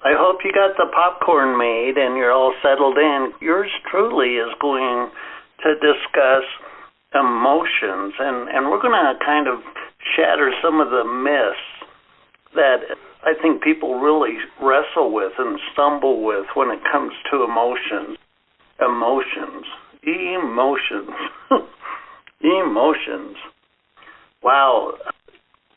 I hope you got the popcorn made and you're all settled in. Yours truly is going to discuss emotions, and we're going to kind of shatter some of the myths that I think people really wrestle with and stumble with when it comes to emotions. Emotions. Emotions. Wow.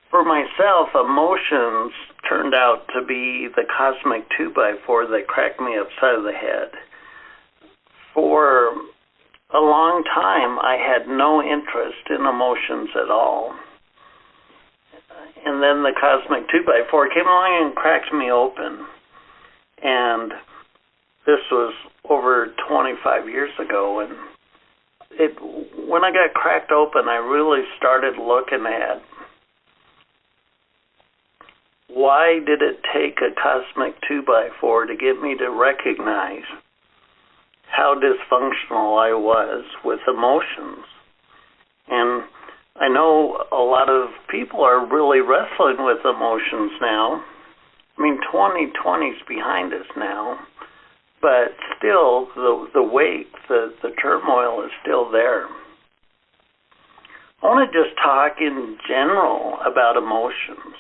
For myself, emotions turned out to be the cosmic 2x4 that cracked me upside of the head. For a long time, I had no interest in emotions at all. And then the cosmic 2x4 came along and cracked me open. And this was over 25 years ago. And when I got cracked open, I really started looking at why did it take a cosmic 2x4 to get me to recognize how dysfunctional I was with emotions. And I know a lot of people are really wrestling with emotions now. I mean, 2020's behind us now, but still the weight, the turmoil is still there. I want to just talk in general about emotions.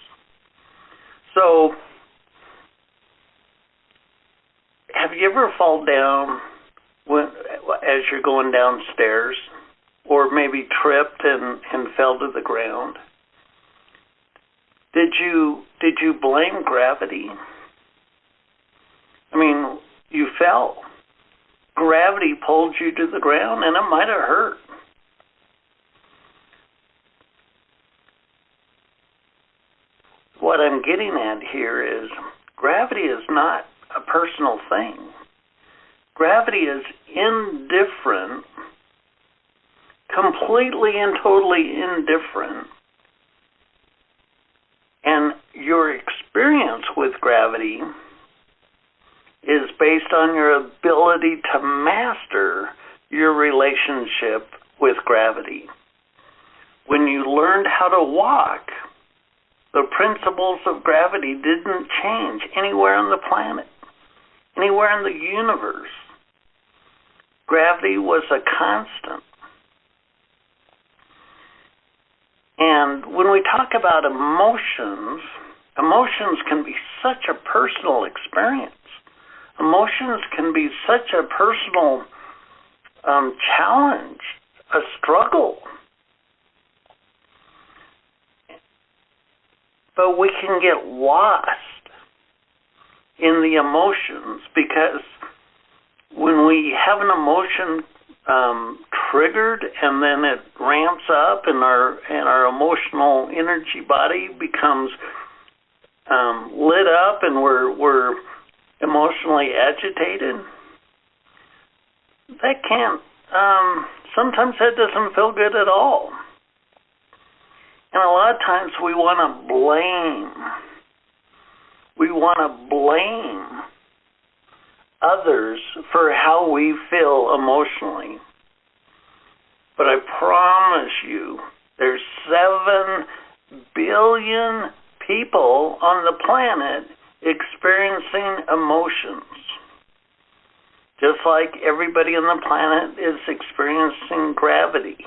So, have you ever fallen down as you're going downstairs, or maybe tripped and fell to the ground? Did you blame gravity? I mean, you fell. Gravity pulled you to the ground, and it might have hurt. What I'm getting at here is gravity is not a personal thing. Gravity is indifferent, completely and totally indifferent. And your experience with gravity is based on your ability to master your relationship with gravity. When you learned how to walk, the principles of gravity didn't change anywhere on the planet, anywhere in the universe. Gravity was a constant. And when we talk about emotions, emotions can be such a personal experience. Emotions can be such a personal challenge, a struggle. But we can get lost in the emotions because when we have an emotion triggered and then it ramps up and our emotional energy body becomes lit up and we're emotionally agitated, that can't, sometimes that doesn't feel good at all. And a lot of times we want to blame. We want to blame others for how we feel emotionally. But I promise you, there's 7 billion people on the planet experiencing emotions. Just like everybody on the planet is experiencing gravity.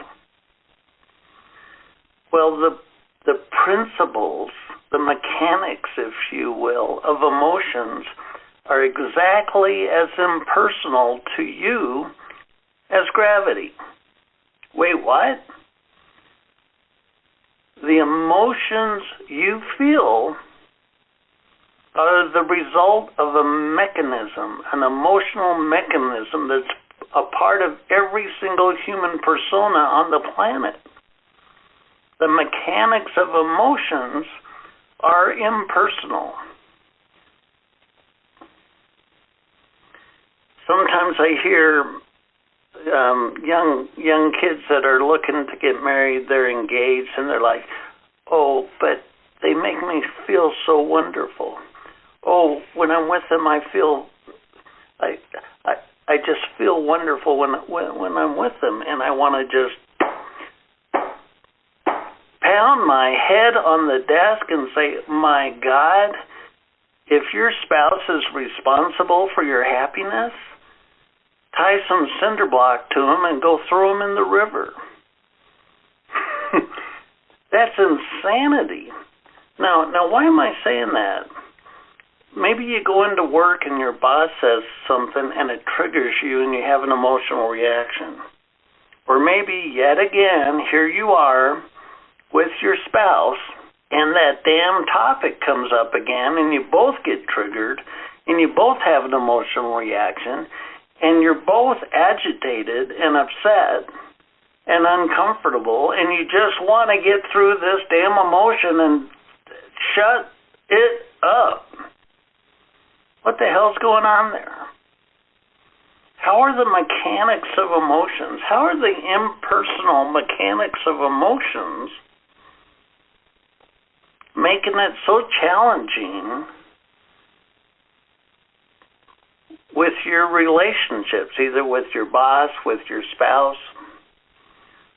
Well, the principles, the mechanics, if you will, of emotions are exactly as impersonal to you as gravity. Wait, what? The emotions you feel are the result of a mechanism, an emotional mechanism that's a part of every single human persona on the planet. The mechanics of emotions are impersonal. Sometimes I hear young kids that are looking to get married, they're engaged, and they're like, oh, but they make me feel so wonderful. Oh, when I'm with them, I just feel wonderful when I'm with them, and I want to just pound my head on the desk and say, my God, If your spouse is responsible for your happiness, tie some cinder block to him and go throw him in the river. That's insanity. Now, why am I saying that? Maybe you go into work and your boss says something and it triggers you and you have an emotional reaction. Or maybe, yet again, here you are with your spouse and that damn topic comes up again and you both get triggered and you both have an emotional reaction and you're both agitated and upset and uncomfortable and you just want to get through this damn emotion and shut it up. What the hell's going on there? How are the mechanics of emotions? How are the impersonal mechanics of emotions making it so challenging with your relationships, either with your boss, with your spouse?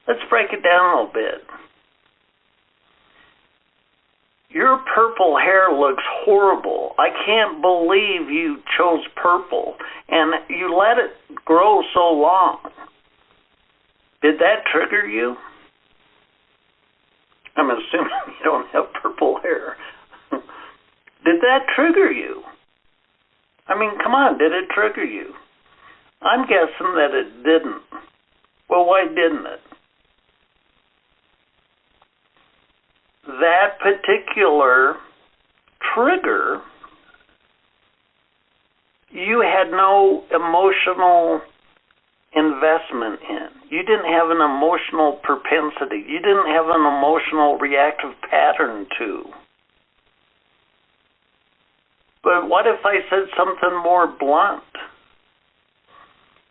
Let's break it down a little bit. Your purple hair looks horrible. I can't believe you chose purple and you let it grow so long. Did that trigger you? I'm assuming you don't have purple hair. Did that trigger you? I mean, come on, did it trigger you? I'm guessing that it didn't. Well, why didn't it? That particular trigger, you had no emotional investment in. You didn't have an emotional propensity. You didn't have an emotional reactive pattern to. But what if I said something more blunt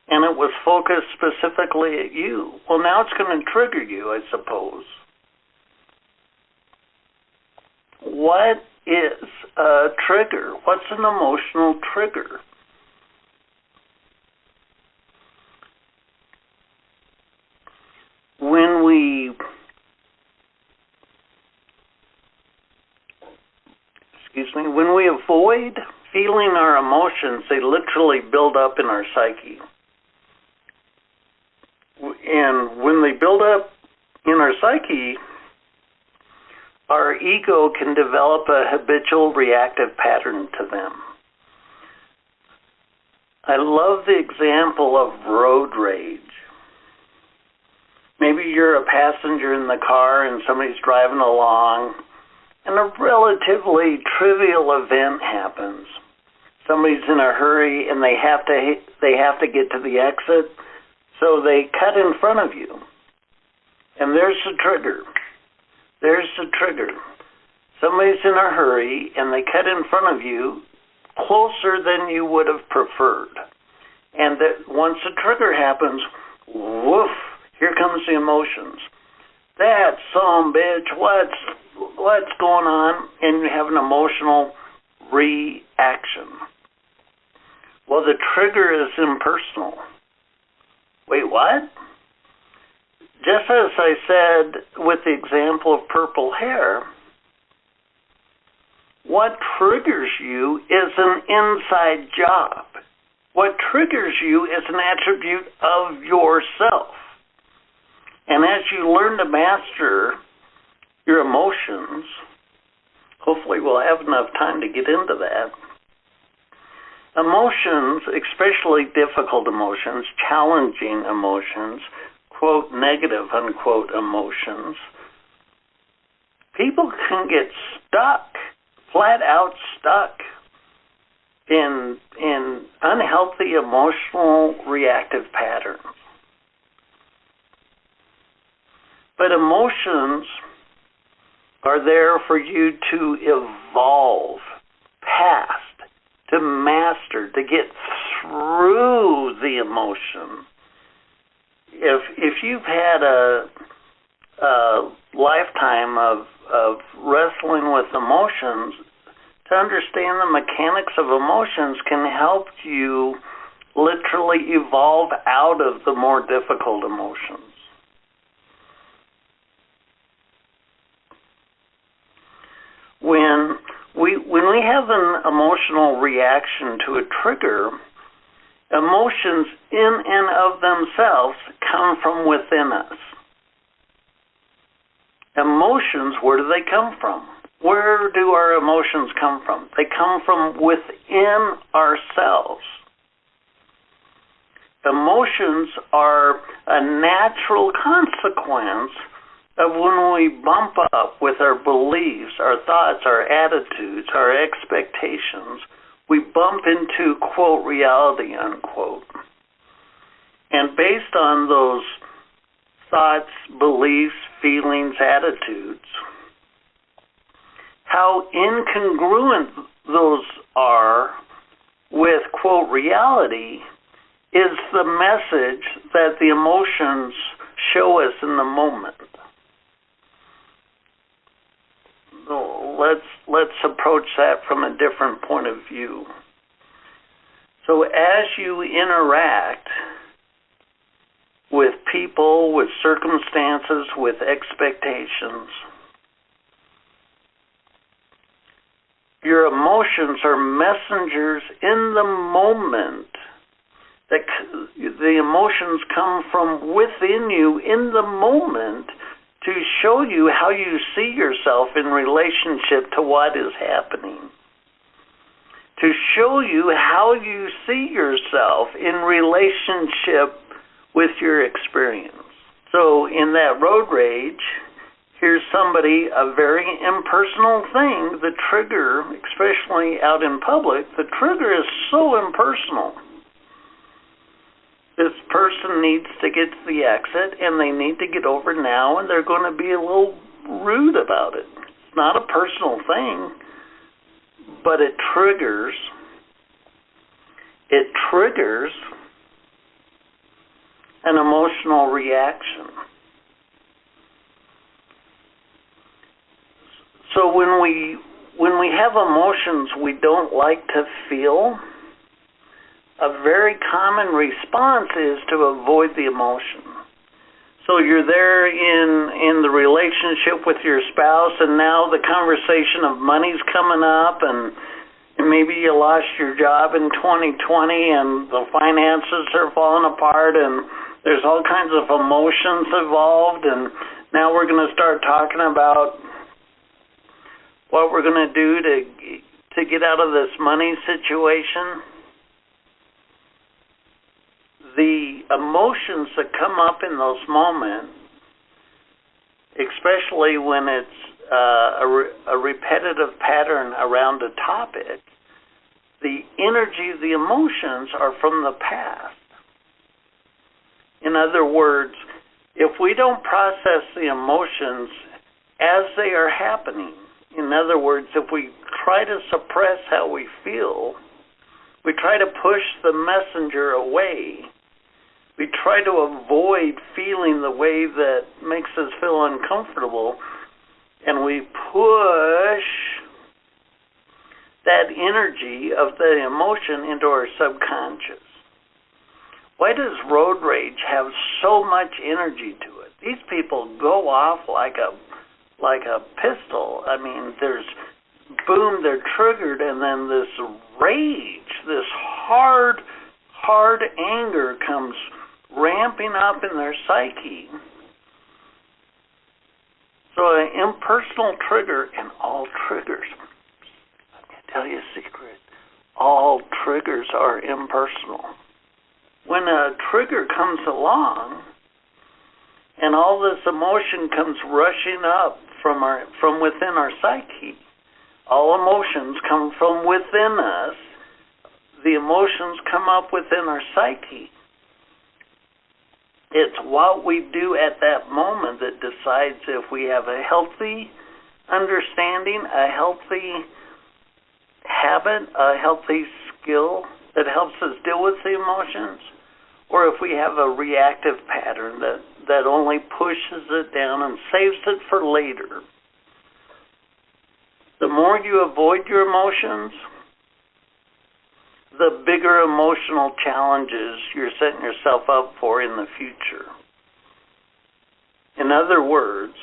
and it was focused specifically at you? Well, now it's going to trigger you, I suppose. What is a trigger? What's an emotional trigger? When we avoid feeling our emotions, they literally build up in our psyche. And when they build up in our psyche, our ego can develop a habitual reactive pattern to them. I love the example of road rage. Maybe you're a passenger in the car and somebody's driving along and a relatively trivial event happens. Somebody's in a hurry and they have to get to the exit, so they cut in front of you. And there's the trigger. There's the trigger. Somebody's in a hurry and they cut in front of you closer than you would have preferred. And that once the trigger happens, woof, here comes the emotions. That son bitch, what's going on? And you have an emotional reaction. Well, the trigger is impersonal. Wait, what? Just as I said with the example of purple hair, what triggers you is an inside job. What triggers you is an attribute of yourself. And as you learn to master your emotions, hopefully we'll have enough time to get into that. Emotions, especially difficult emotions, challenging emotions, quote, negative, unquote, emotions, people can get stuck, flat out stuck in unhealthy emotional reactive patterns. But emotions are there for you to evolve past, to master, to get through the emotion. If you've had a lifetime of wrestling with emotions, to understand the mechanics of emotions can help you literally evolve out of the more difficult emotions. When when we have an emotional reaction to a trigger, emotions in and of themselves come from within us. Emotions, where do they come from? Where do our emotions come from? They come from within ourselves. Emotions are a natural consequence of when we bump up with our beliefs, our thoughts, our attitudes, our expectations. We bump into, quote, reality, unquote. And based on those thoughts, beliefs, feelings, attitudes, how incongruent those are with, quote, reality is the message that the emotions show us in the moment. Let's approach that from a different point of view. So as you interact with people, with circumstances, with expectations, your emotions are messengers in the moment. The emotions come from within you in the moment to show you how you see yourself in relationship to what is happening. To show you how you see yourself in relationship with your experience. So in that road rage, here's somebody, a very impersonal thing, the trigger, especially out in public, the trigger is so impersonal. This person needs to get to the exit, and they need to get over now, and they're going to be a little rude about it. It's not a personal thing, but it triggers an emotional reaction. So when we have emotions we don't like to feel, a very common response is to avoid the emotion. So you're there in the relationship with your spouse, and now the conversation of money's coming up, and maybe you lost your job in 2020 and the finances are falling apart, and there's all kinds of emotions involved, and now we're going to start talking about what we're going to do to get out of this money situation. The emotions that come up in those moments, especially when it's a repetitive pattern around a topic, the energy of the emotions are from the past. In other words, if we don't process the emotions as they are happening, in other words, if we try to suppress how we feel, we try to push the messenger away, we try to avoid feeling the way that makes us feel uncomfortable, and we push that energy of the emotion into our subconscious. Why does road rage have so much energy to it? These people go off like a pistol. I mean, there's boom, they're triggered, and then this rage, this hard anger comes ramping up in their psyche. So an impersonal trigger, and all triggers, let me tell you a secret, all triggers are impersonal. When a trigger comes along and all this emotion comes rushing up from within our psyche, all emotions come from within us, the emotions come up within our psyche. It's what we do at that moment that decides if we have a healthy understanding, a healthy habit, a healthy skill that helps us deal with the emotions, or if we have a reactive pattern that only pushes it down and saves it for later. The more you avoid your emotions, the bigger emotional challenges you're setting yourself up for in the future. In other words,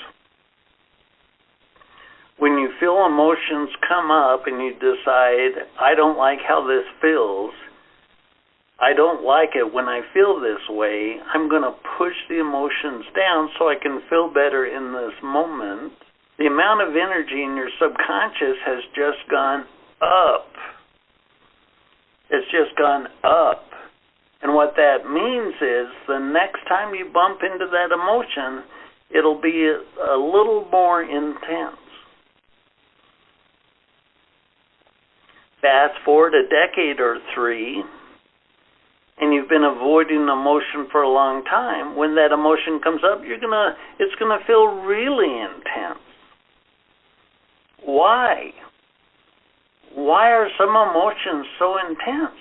when you feel emotions come up and you decide, I don't like how this feels, I don't like it when I feel this way, I'm going to push the emotions down so I can feel better in this moment, the amount of energy in your subconscious has just gone up. It's just gone up. And what that means is the next time you bump into that emotion, it'll be a little more intense. Fast forward a decade or three, and you've been avoiding emotion for a long time. When that emotion comes up, it's gonna feel really intense. Why? Why are some emotions so intense?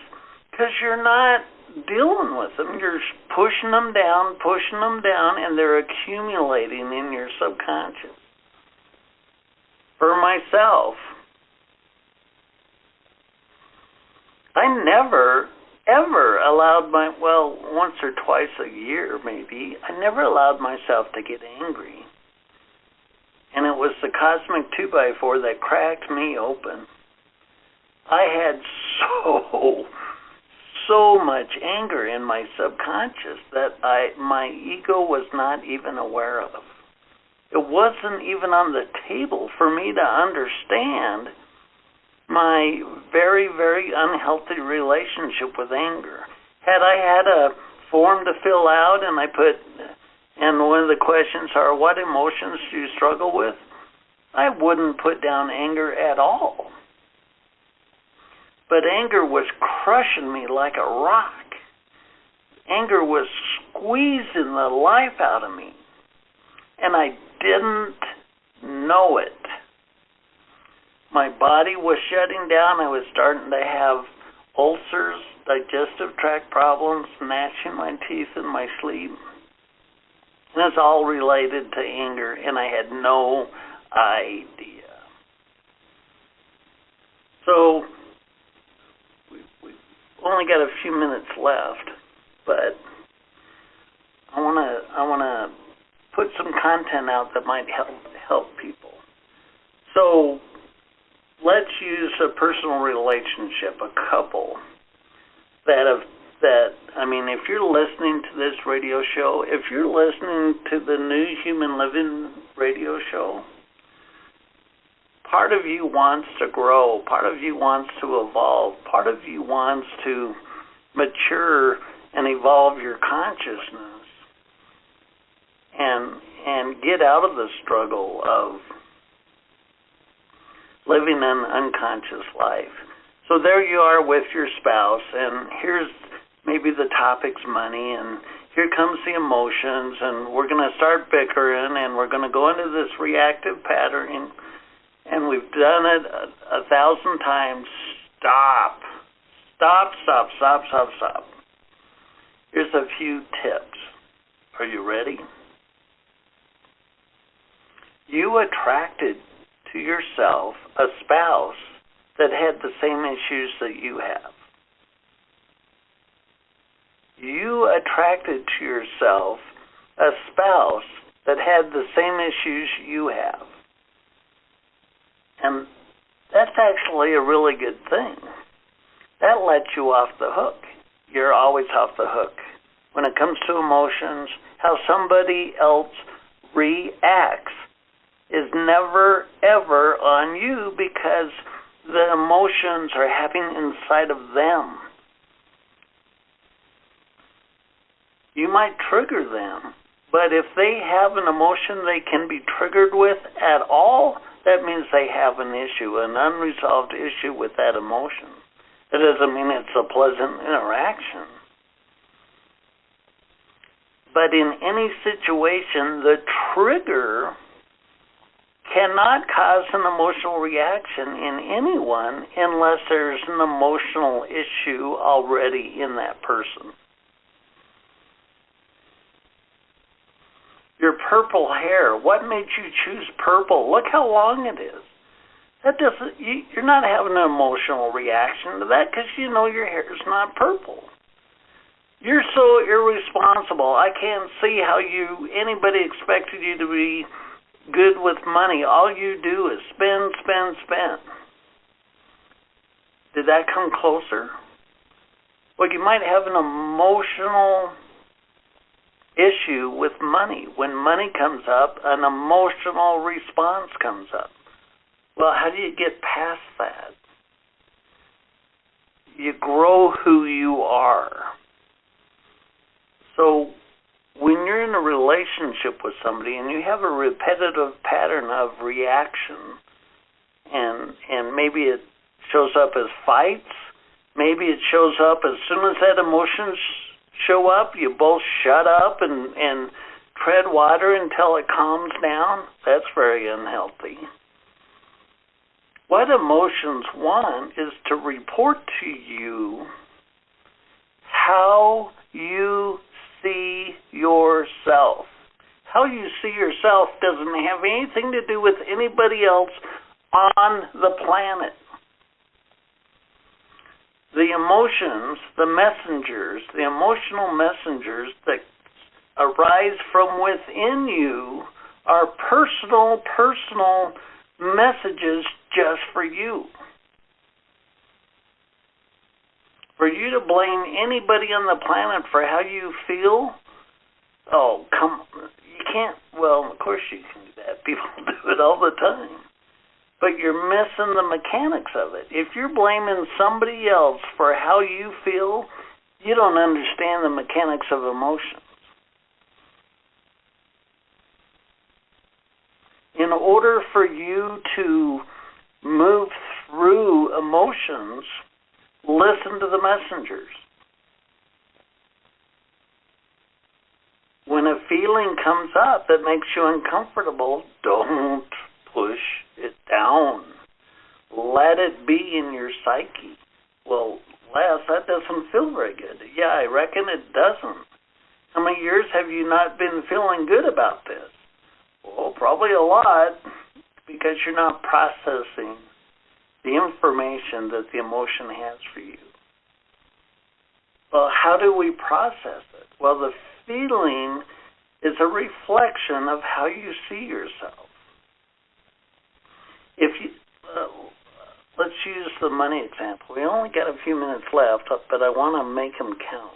Because you're not dealing with them. You're pushing them down, and they're accumulating in your subconscious. For myself, I never, ever allowed once or twice a year maybe, I never allowed myself to get angry. And it was the cosmic 2x4 that cracked me open. I had so much anger in my subconscious that my ego was not even aware of. It wasn't even on the table for me to understand my very, very unhealthy relationship with anger. Had I had a form to fill out and and one of the questions are, what emotions do you struggle with? I wouldn't put down anger at all. But anger was crushing me like a rock. Anger was squeezing the life out of me. And I didn't know it. My body was shutting down. I was starting to have ulcers, digestive tract problems, gnashing my teeth in my sleep. And it's all related to anger, and I had no idea. So, we've only got a few minutes left, but I want to put some content out that might help people. So, let's use a personal relationship, a couple if you're listening to this radio show, if you're listening to the New Human Living radio show, part of you wants to grow, part of you wants to evolve, part of you wants to mature and evolve your consciousness and get out of the struggle of living an unconscious life. So there you are with your spouse, and here's maybe the topic's money, and here comes the emotions, and we're going to start bickering, and we're going to go into this reactive pattern, and we've done it 1,000 times. Stop. Here's a few tips. Are you ready? You attracted to yourself a spouse that had the same issues that you have. You attracted to yourself a spouse that had the same issues you have. And that's actually a really good thing. That lets you off the hook. You're always off the hook. When it comes to emotions, how somebody else reacts is never, ever on you, because the emotions are happening inside of them. You might trigger them, but if they have an emotion they can be triggered with at all, that means they have an issue, an unresolved issue with that emotion. That doesn't mean it's a pleasant interaction. But in any situation, the trigger cannot cause an emotional reaction in anyone unless there's an emotional issue already in that person. Your purple hair, what made you choose purple? Look how long it is. You're not having an emotional reaction to that because you know your hair is not purple. You're so irresponsible. I can't see how anybody expected you to be good with money, all you do is spend, spend, spend. Did that come closer? Well, you might have an emotional issue with money. When money comes up, an emotional response comes up. Well, how do you get past that? You grow who you are. So when you're in a relationship with somebody and you have a repetitive pattern of reaction, and maybe it shows up as fights, maybe it shows up as soon as that emotion show up, you both shut up and tread water until it calms down. That's very unhealthy. What emotions want is to report to you how you see yourself. How you see yourself doesn't have anything to do with anybody else on the planet. The emotions, the messengers, the emotional messengers that arise from within you are personal messages just for you. For you to blame anybody on the planet for how you feel, oh, come on. You can't, well, of course you can do that. People do it all the time. But you're missing the mechanics of it. If you're blaming somebody else for how you feel, you don't understand the mechanics of emotions. In order for you to move through emotions, listen to the messengers. When a feeling comes up that makes you uncomfortable, don't push it down. Let it be in your psyche. Well, Les, that doesn't feel very good. Yeah, I reckon it doesn't. How many years have you not been feeling good about this? Well, probably a lot, because you're not processing the information that the emotion has for you. Well, how do we process it? Well, the feeling is a reflection of how you see yourself. If you, let's use the money example. We only got a few minutes left, but I want to make them count.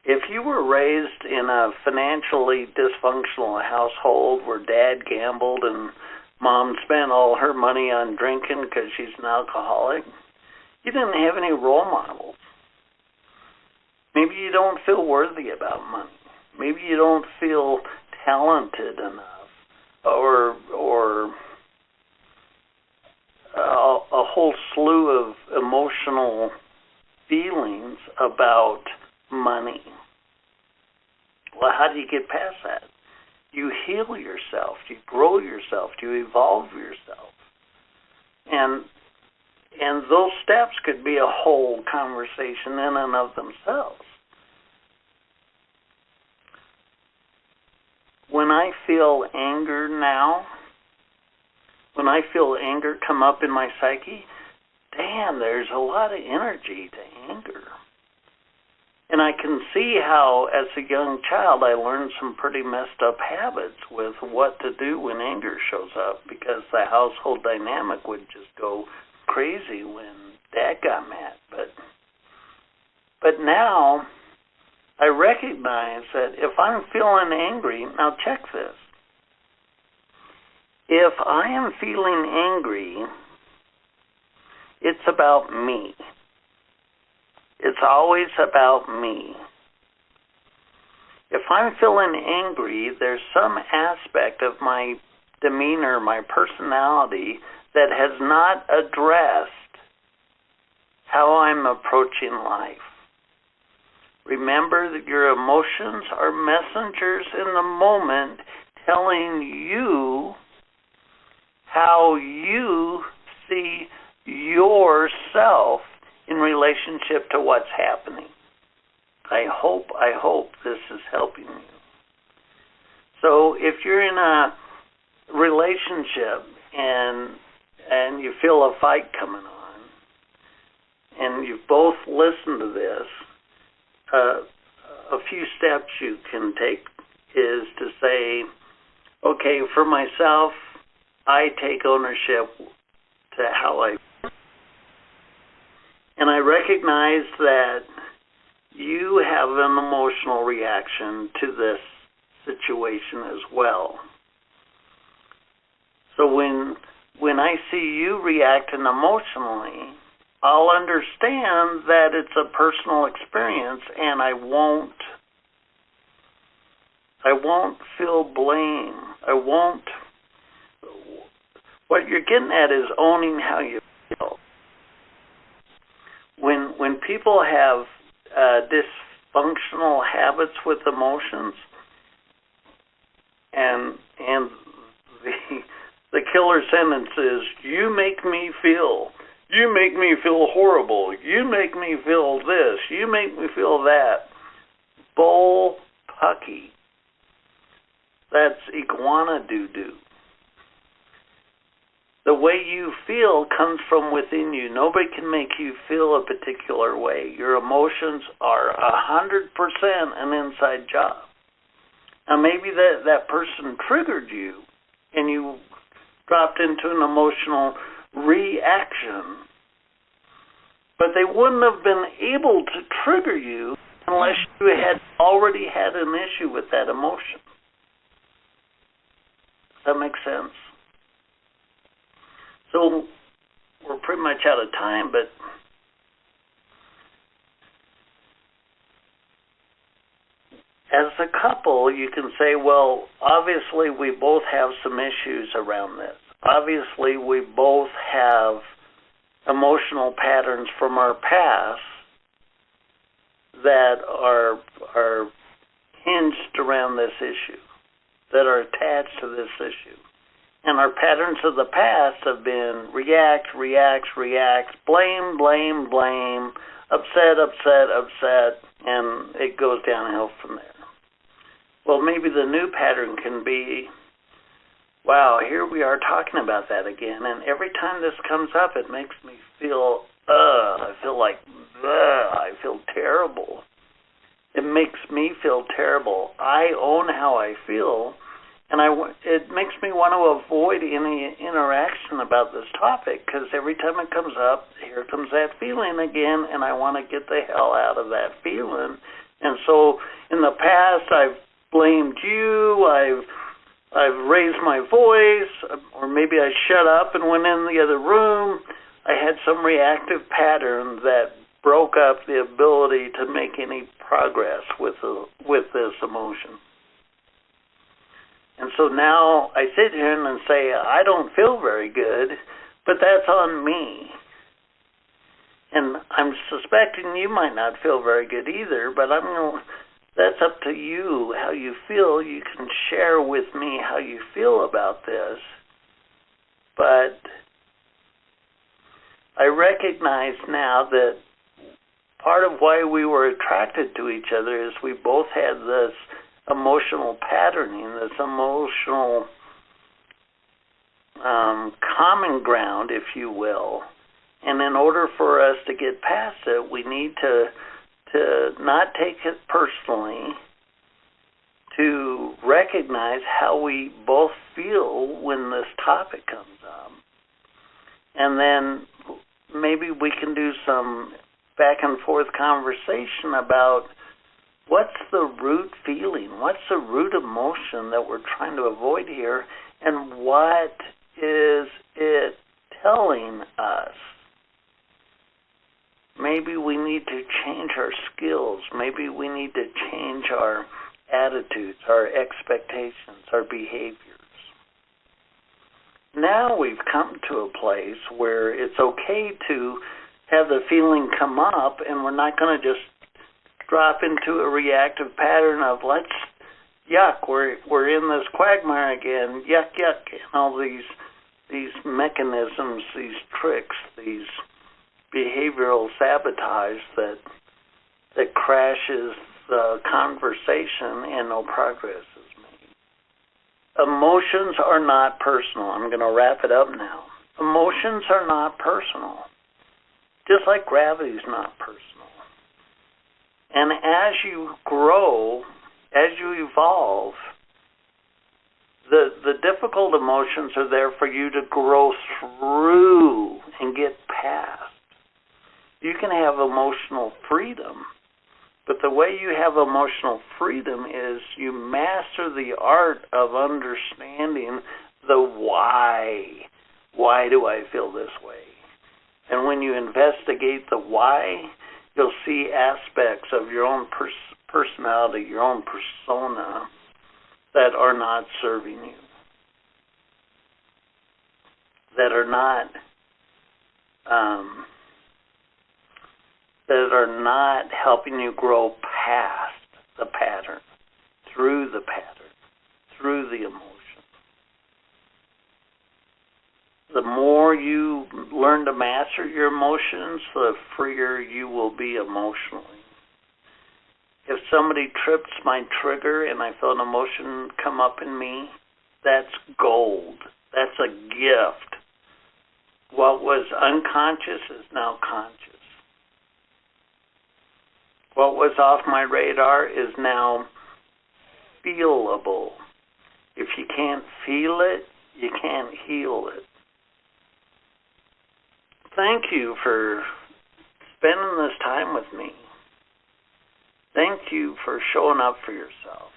If you were raised in a financially dysfunctional household where dad gambled and mom spent all her money on drinking because she's an alcoholic, you didn't have any role models. Maybe you don't feel worthy about money. Maybe you don't feel talented enough, or a whole slew of emotional feelings about money. Well, how do you get past that? You heal yourself, you grow yourself, you evolve yourself. And those steps could be a whole conversation in and of themselves. When I feel anger now, when I feel anger come up in my psyche, damn, there's a lot of energy to anger. And I can see how, as a young child, I learned some pretty messed up habits with what to do when anger shows up, because the household dynamic would just go crazy when Dad got mad. But now I recognize that if I'm feeling angry, now check this. If I am feeling angry, it's about me. It's always about me. If I'm feeling angry, there's some aspect of my demeanor, my personality, that has not addressed how I'm approaching life. Remember that your emotions are messengers in the moment telling you how you see yourself in relationship to what's happening. I hope this is helping you. So if you're in a relationship and you feel a fight coming on, and you've both listened to this, a few steps you can take is to say, Okay, for myself, I take ownership to how I feel. And I recognize that you have an emotional reaction to this situation as well. So when I see you reacting emotionally, I'll understand that it's a personal experience, and I won't feel blame. What you're getting at is owning how you feel. When people have dysfunctional habits with emotions, and the killer sentence is, you make me feel horrible, you make me feel this, you make me feel that. Bull pucky. That's iguana doo-doo. The way you feel comes from within you. Nobody can make you feel a particular way. Your emotions are 100% an inside job. Now maybe that person triggered you and you dropped into an emotional reaction, but they wouldn't have been able to trigger you unless you had already had an issue with that emotion. Does that make sense? So we're pretty much out of time, but as a couple, you can say, well, obviously we both have some issues around this. Obviously we both have emotional patterns from our past that are hinged around this issue, that are attached to this issue. And our patterns of the past have been react, blame, upset, and it goes downhill from there. Well, maybe the new pattern can be, wow, here we are talking about that again, and every time this comes up, it makes me feel, I feel terrible. It makes me feel terrible. I own how I feel, and it makes me want to avoid any interaction about this topic, because every time it comes up, here comes that feeling again, and I want to get the hell out of that feeling. And so in the past, I've blamed you, I've raised my voice, or maybe I shut up and went in the other room. I had some reactive pattern that broke up the ability to make any progress with this emotion. And so now I sit here and say, I don't feel very good, but that's on me. And I'm suspecting you might not feel very good either, but that's up to you, how you feel. You can share with me how you feel about this. But I recognize now that part of why we were attracted to each other is we both had this emotional patterning, this emotional common ground, if you will. And in order for us to get past it, we need to not take it personally, to recognize how we both feel when this topic comes up. And then maybe we can do some back and forth conversation about what's the root feeling, what's the root emotion that we're trying to avoid here, and what is it telling us? Maybe we need to change our skills. Maybe we need to change our attitudes, our expectations, our behaviors. Now we've come to a place where it's okay to have the feeling come up, and we're not going to just drop into a reactive pattern of yuck, we're in this quagmire again, yuck, and all these mechanisms, these tricks, these behavioral sabotage that crashes the conversation and no progress is made. Emotions are not personal. I'm going to wrap it up now. Emotions are not personal. Just like gravity is not personal. And as you grow, as you evolve, The difficult emotions are there for you to grow through and get past. You can have emotional freedom, but the way you have emotional freedom is you master the art of understanding the why. Why do I feel this way? And when you investigate the why, you'll see aspects of your own personality, your own persona, that are not serving you, that are not helping you grow past the pattern, through the emotion. The more you learn to master your emotions, the freer you will be emotionally. If somebody trips my trigger and I feel an emotion come up in me, that's gold. That's a gift. What was unconscious is now conscious. What was off my radar is now feelable. If you can't feel it, you can't heal it. Thank you for spending this time with me. Thank you for showing up for yourself.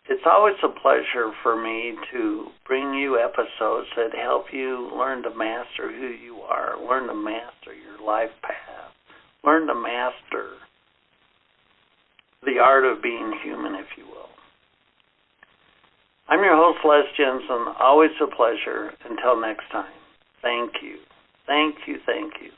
It's always a pleasure for me to bring you episodes that help you learn to master who you are, learn to master your life path, learn to master the art of being human, if you will. I'm your host, Les Jensen. Always a pleasure. Until next time, thank you. Thank you, thank you.